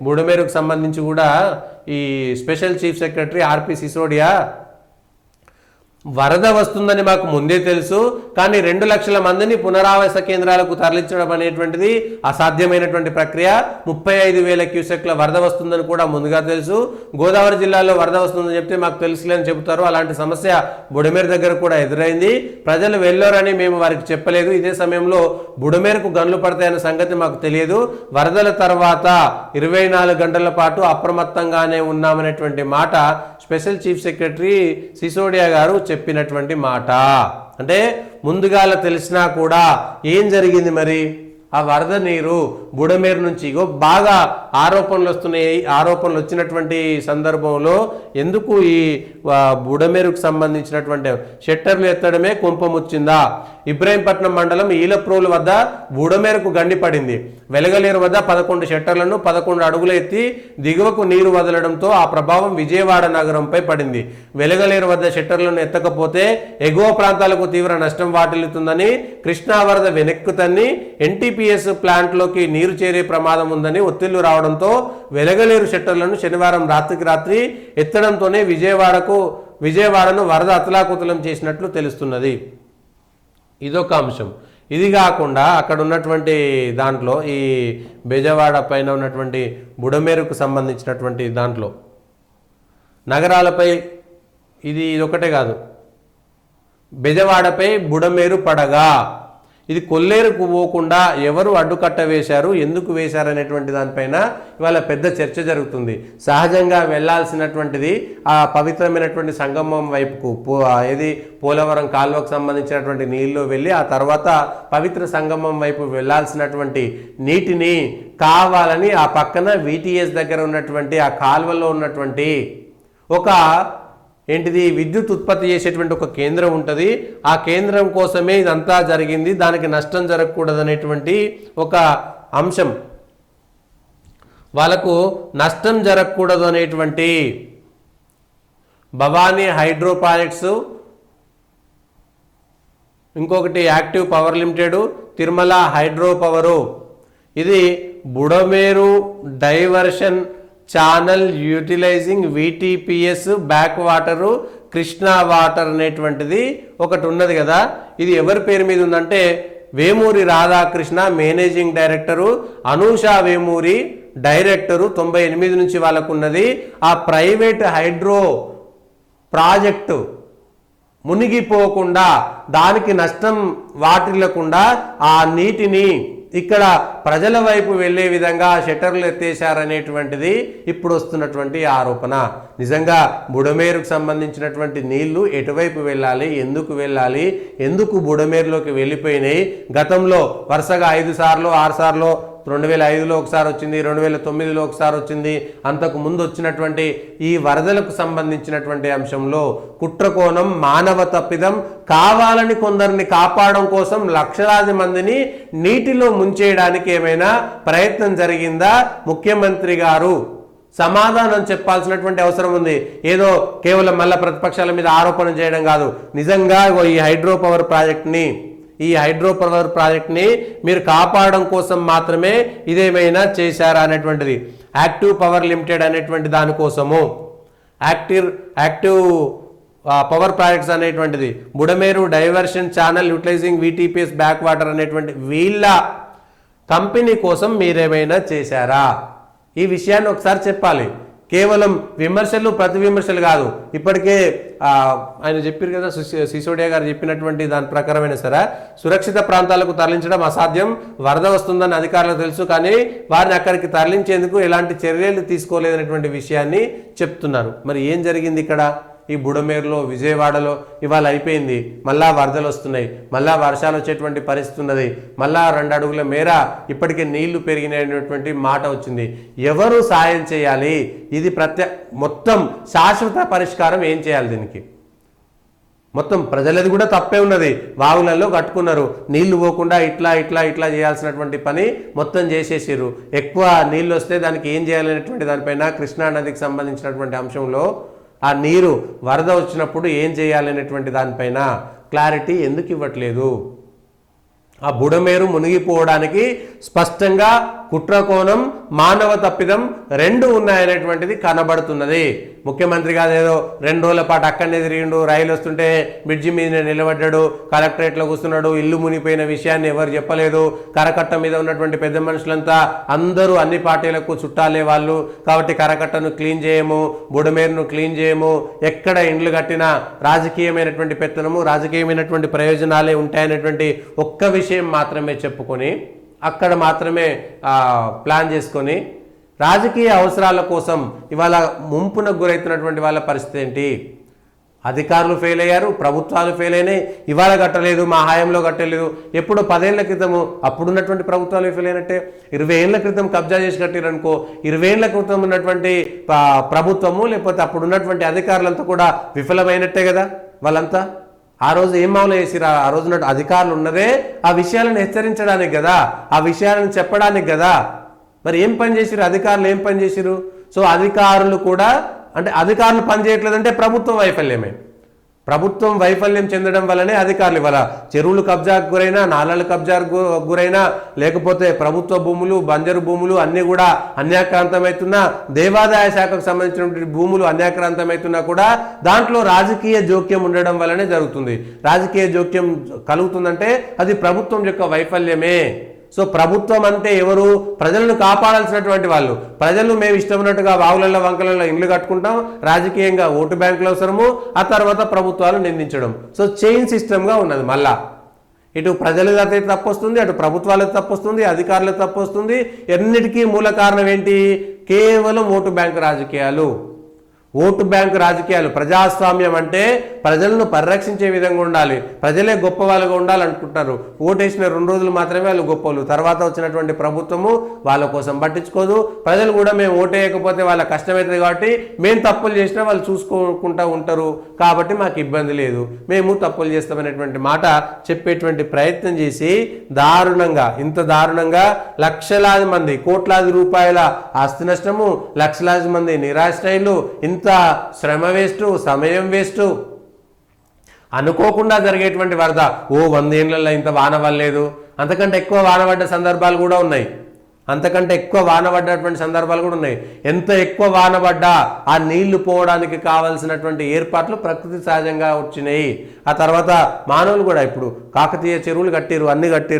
బుడమేరుకు సంబంధించి కూడా ఈ స్పెషల్ చీఫ్ సెక్రటరీ ఆర్పి సిసోడియా వరద వస్తుందని మాకు ముందే తెలుసు, కానీ 2 లక్షల మందిని పునరావాస కేంద్రాలకు తరలించడం అనేటువంటిది అసాధ్యమైనటువంటి ప్రక్రియ. 35,000 క్యూసెక్ల వరద వస్తుందని కూడా ముందుగా తెలుసు. గోదావరి జిల్లాలో వరద వస్తుందని చెప్తే మాకు తెలుసులేని చెబుతారు. అలాంటి సమస్య బుడమేరు దగ్గర కూడా ఎదురైంది. ప్రజలు వెళ్ళారని మేము వారికి చెప్పలేదు. ఇదే సమయంలో బుడమేరుకు గన్లు పడతాయన్న సంగతి మాకు తెలియదు. వరదల తర్వాత 24 గంటల పాటు అప్రమత్తంగానే ఉన్నామనేటువంటి మాట స్పెషల్ చీఫ్ సెక్రటరీ సిసోడియా గారు చెప్పినటువంటి మాట. అంటే ముందుగాల తెలిసినా కూడా ఏం జరిగింది మరి? ఆ వరద నీరు బుడమేరు నుంచి బాగా ఆరోపణలు వస్తున్నాయి. ఆరోపణలు వచ్చినటువంటి సందర్భంలో ఎందుకు ఈ బుడమేరుకు సంబంధించినటువంటి షట్టర్లు ఎత్తడమే కుంపముచ్చిందా? ఇబ్రాహీంపట్నం మండలం ఈలప్రోలు వద్ద బుడమేరుకు గండి పడింది. వెలగలేరు వద్ద 11 షట్టర్లను 11 అడుగులు ఎత్తి దిగువకు నీరు వదలడంతో ఆ ప్రభావం విజయవాడ నగరంపై పడింది. వెలగలేరు వద్ద షట్టర్లను ఎత్తకపోతే ఎగువ ప్రాంతాలకు తీవ్ర నష్టం వాటిల్లుతుందని, కృష్ణా వరద వెనక్కు తన్ని ఎన్టీపీఎస్ ప్లాంట్లోకి నీరు చేరే ప్రమాదం ఉందని ఒత్తిళ్లు రావడంతో వెలగలేరు షట్టర్లను శనివారం రాత్రికి రాత్రి ఎత్తడంతోనే విజయవాడను వరద అతలాకుతలం చేసినట్లు తెలుస్తున్నది. ఇదొక అంశం. ఇది కాకుండా అక్కడ ఉన్నటువంటి దాంట్లో ఈ బెజవాడ పైన ఉన్నటువంటి బుడమేరుకు సంబంధించినటువంటి దాంట్లో నగరాలపై ఇదొకటే కాదు, బెజవాడపై బుడమేరు పడగా ఇది కొల్లేరుకు పోకుండా ఎవరు అడ్డుకట్ట వేశారు, ఎందుకు వేశారు అనేటువంటి దానిపైన ఇవాళ పెద్ద చర్చ జరుగుతుంది. సహజంగా వెళ్లాల్సినటువంటిది ఆ పవిత్రమైనటువంటి సంగమం వైపుకు పోలవరం కాలువకు సంబంధించినటువంటి నీళ్ళు వెళ్ళి ఆ తర్వాత పవిత్ర సంగమం వైపు వెళ్లాల్సినటువంటి నీటిని కావాలని ఆ పక్కన విటిఎస్ దగ్గర ఉన్నటువంటి ఆ కాలువలో ఉన్నటువంటి ఒక విద్యుత్ ఉత్పత్తి చేసేటువంటి ఒక కేంద్రం ఉంటుంది. ఆ కేంద్రం కోసమే ఇదంతా జరిగింది. దానికి నష్టం జరగకూడదు అనేటువంటి ఒక అంశం, వాళ్ళకు నష్టం జరగకూడదు అనేటువంటి భవానీ హైడ్రో ప్రాజెక్ట్స్, ఇంకొకటి active power limited, Tirumala hydro power, ఇది Budameru diversion channel utilising VTPS back water Krishna water అనేటువంటిది ఒకటి ఉన్నది కదా. ఇది ఎవరి పేరు మీద ఉందంటే Vemuri Radhakrishna managing director, Anusha Vemuri director. 98 నుంచి వాళ్ళకు ఉన్నది. ఆ ప్రైవేట్ హైడ్రో ప్రాజెక్టు మునిగిపోకుండా దానికి నష్టం వాటిల్లకుండా ఆ నీటిని ఇక్కడ ప్రజల వైపు వెళ్లే విధంగా షట్టర్లు ఎత్తేశారనేటువంటిది ఇప్పుడు వస్తున్నటువంటి ఆరోపణ. నిజంగా బుడమేరుకు సంబంధించినటువంటి నీళ్లు ఎటువైపు వెళ్ళాలి, ఎందుకు వెళ్ళాలి, ఎందుకు బుడమేరులోకి వెళ్ళిపోయినాయి? గతంలో వరుసగా 5 సార్లు 6 సార్లు 2005లో ఒకసారి వచ్చింది, 2009లో ఒకసారి వచ్చింది. అంతకు ముందు వచ్చినటువంటి ఈ వరదలకు సంబంధించినటువంటి అంశంలో కుట్రకోణం, మానవ తప్పిదం, కావాలని కొందరిని కాపాడడం కోసం లక్షలాది మందిని నీటిలో ముంచేయడానికి ఏమైనా ప్రయత్నం జరిగిందా? ముఖ్యమంత్రి గారు సమాధానం చెప్పాల్సినటువంటి అవసరం ఉంది. ఏదో కేవలం మళ్ళా ప్రతిపక్షాల మీద ఆరోపణ చేయడం కాదు. నిజంగా ఈ హైడ్రో పవర్ ప్రాజెక్ట్ని మీరు కాపాడడం కోసం మాత్రమే ఇదేమైనా చేశారా అనేటువంటిది. యాక్టివ్ పవర్ లిమిటెడ్ అనేటువంటి దానికోసము యాక్టివ్ పవర్ ప్రాజెక్ట్స్ అనేటువంటిది, Budameru diversion channel utilising VTPS back water అనేటువంటి వీళ్ళ కంపెనీ కోసం మీరేమైనా చేశారా? ఈ విషయాన్ని ఒకసారి చెప్పాలి. కేవలం విమర్శలు ప్రతి విమర్శలు కాదు. ఇప్పటికే ఆయన చెప్పారు కదా, సిసోడియా గారు చెప్పినటువంటి దాని ప్రకారమైన సరే సురక్షిత ప్రాంతాలకు తరలించడం అసాధ్యం, వరద వస్తుందని అధికారులకు తెలుసు, కానీ వారిని అక్కడికి తరలించేందుకు ఎలాంటి చర్యలు తీసుకోలేదనేటువంటి విషయాన్ని చెప్తున్నారు. మరి ఏం జరిగింది ఇక్కడ? ఈ బుడమేరులో, విజయవాడలో ఇవాళ అయిపోయింది. మళ్ళా వరదలు వస్తున్నాయి, మళ్ళా వర్షాలు వచ్చేటువంటి పరిస్థితి ఉన్నది, మళ్ళా 2 అడుగుల మేర ఇప్పటికే నీళ్లు పెరిగినటువంటి మాట వచ్చింది. ఎవరు సాయం చేయాలి? ఇది మొత్తం శాశ్వత పరిష్కారం ఏం చేయాలి? దీనికి మొత్తం ప్రజలది కూడా తప్పే ఉన్నది. వాగులలో కట్టుకున్నారు, నీళ్లు పోకుండా ఇట్లా చేయాల్సినటువంటి పని మొత్తం చేసేసారు. ఎక్కువ నీళ్ళు వస్తే దానికి ఏం చేయాలనేటువంటి దానిపైన కృష్ణా నదికి సంబంధించినటువంటి అంశంలో ఆ నీరు వరద వచ్చినప్పుడు ఏం చేయాలనేటువంటి దానిపైన క్లారిటీ ఎందుకు ఇవ్వట్లేదు? ఆ బుడమేరు మునిగిపోవడానికి స్పష్టంగా కుట్రకోణం మానవ తప్పిదం రెండు ఉన్నాయనేటువంటిది కనబడుతున్నది. ముఖ్యమంత్రి గారు ఏదో 2 రోజుల పాటు అక్కడనే తిరిగిండు, రైలు వస్తుంటే బ్రిడ్జి మీద నిలబడ్డాడు, కలెక్టరేట్లో కూర్చున్నాడు, ఇల్లు మునిగిపోయిన విషయాన్ని ఎవరు చెప్పలేదు. కరకట్ట మీద ఉన్నటువంటి పెద్ద మనుషులంతా అందరూ అన్ని పార్టీలకు చుట్టాలే వాళ్ళు, కాబట్టి కరకట్టను క్లీన్ చేయము, బుడమేరును క్లీన్ చేయము, ఎక్కడ ఇండ్లు కట్టినా రాజకీయమైనటువంటి పెత్తనము, రాజకీయమైనటువంటి ప్రయోజనాలే ఉంటాయనేటువంటి ఒక్క విషయం మాత్రమే చెప్పుకొని అక్కడ మాత్రమే ప్లాన్ చేసుకొని రాజకీయ అవసరాల కోసం ఇవాళ ముంపునకు గురవుతున్నటువంటి వాళ్ళ పరిస్థితి ఏంటి? అధికారులు ఫెయిల్ అయ్యారు, ప్రభుత్వాలు ఫెయిల్ అయినాయి, ఇవాళ కట్టలేదు, మా హాయంలో కట్టలేదు. ఎప్పుడో 10 ఏళ్ల క్రితము అప్పుడున్నటువంటి ప్రభుత్వాలు ఫెయిల్ అయినట్టే. 20 ఏళ్ల క్రితం కబ్జా చేసి కట్టిరనుకో, 20 ఏళ్ల క్రితం ఉన్నటువంటి ప్రభుత్వము లేకపోతే అప్పుడున్నటువంటి అధికారులంతా కూడా విఫలమైనట్టే కదా. వాళ్ళంతా ఆ రోజు ఏం మామూలు చేసిరా? ఆ రోజు అధికారులు ఉన్నదే ఆ విషయాలను హెచ్చరించడానికి కదా, ఆ విషయాలను చెప్పడానికి కదా. మరి ఏం పని చేసిరు అధికారులు? ఏం పని చేసిరు? సో అధికారులు కూడా అంటే అధికారులు పని చేయట్లేదంటే ప్రభుత్వం వైఫల్యమే. ప్రభుత్వం వైఫల్యం చెందడం వల్లనే అధికారులు ఇవాళ చెరువులు కబ్జాకు గురైనా, నాలాలు కబ్జాకు గురైనా, లేకపోతే ప్రభుత్వ భూములు, బంజరు భూములు అన్నీ కూడా అన్యాక్రాంతమవుతున్నా, దేవాదాయ శాఖకు సంబంధించినటువంటి భూములు అన్యాక్రాంతమవుతున్నా కూడా దాంట్లో రాజకీయ జోక్యం ఉండడం వల్లనే జరుగుతుంది. రాజకీయ జోక్యం కలుగుతుందంటే అది ప్రభుత్వం యొక్క వైఫల్యమే. సో ప్రభుత్వం అంటే ఎవరు? ప్రజలను కాపాడాల్సినటువంటి వాళ్ళు. ప్రజలు మేము ఇష్టం ఉన్నట్టుగా వాగులలో వంకలలో ఇండ్లు కట్టుకుంటాం, రాజకీయంగా ఓటు బ్యాంకులు అవసరము, ఆ తర్వాత ప్రభుత్వాలు నిందించడం. సో చైన్ సిస్టమ్గా ఉన్నది. మళ్ళా ఇటు ప్రజలకి తప్పు వస్తుంది, అటు ప్రభుత్వాలకు తప్పు వస్తుంది, అధికారులకు తప్పు వస్తుంది. ఎన్నిటికీ మూల కారణం ఏంటి? కేవలం ఓటు బ్యాంకు రాజకీయాలు. ఓటు బ్యాంకు రాజకీయాలు. ప్రజాస్వామ్యం అంటే ప్రజలను పరిరక్షించే విధంగా ఉండాలి, ప్రజలే గొప్ప వాళ్ళుగా ఉండాలనుకుంటారు. ఓటేసిన 2 రోజులు మాత్రమే వాళ్ళు గొప్పలు, తర్వాత వచ్చినటువంటి ప్రభుత్వము వాళ్ళ కోసం పట్టించుకోదు. ప్రజలు కూడా మేము ఓటేయకపోతే వాళ్ళ కష్టమవుతుంది కాబట్టి మేము తప్పులు చేసినా వాళ్ళు చూసుకోకుండా ఉంటారు, కాబట్టి మాకు ఇబ్బంది లేదు, మేము తప్పులు చేస్తామనేటువంటి మాట చెప్పేటువంటి ప్రయత్నం చేసి దారుణంగా, ఇంత దారుణంగా లక్షలాది మంది, కోట్లాది రూపాయల ఆస్తి నష్టము, లక్షలాది మంది నిరాశ్రయులు, ఇంత శ్రమ వేస్ట్, సమయం వేస్ట్. అనుకోకుండా జరిగేటువంటి వరద. 100 ఏళ్లలో ఇంత వాన పడలేదు, అంతకంటే ఎక్కువ వాన పడ్డ సందర్భాలు కూడా ఉన్నాయి, అంతకంటే ఎక్కువ వాన పడ్డటువంటి సందర్భాలు కూడా ఉన్నాయి. ఎంత ఎక్కువ వాన పడ్డా ఆ నీళ్లు పోవడానికి కావాల్సినటువంటి ఏర్పాట్లు ప్రకృతి సహజంగా వచ్చినాయి. ఆ తర్వాత మానవులు కూడా ఇప్పుడు కాకతీయ చెరువులు కట్టిరు, అన్ని కట్టిరు.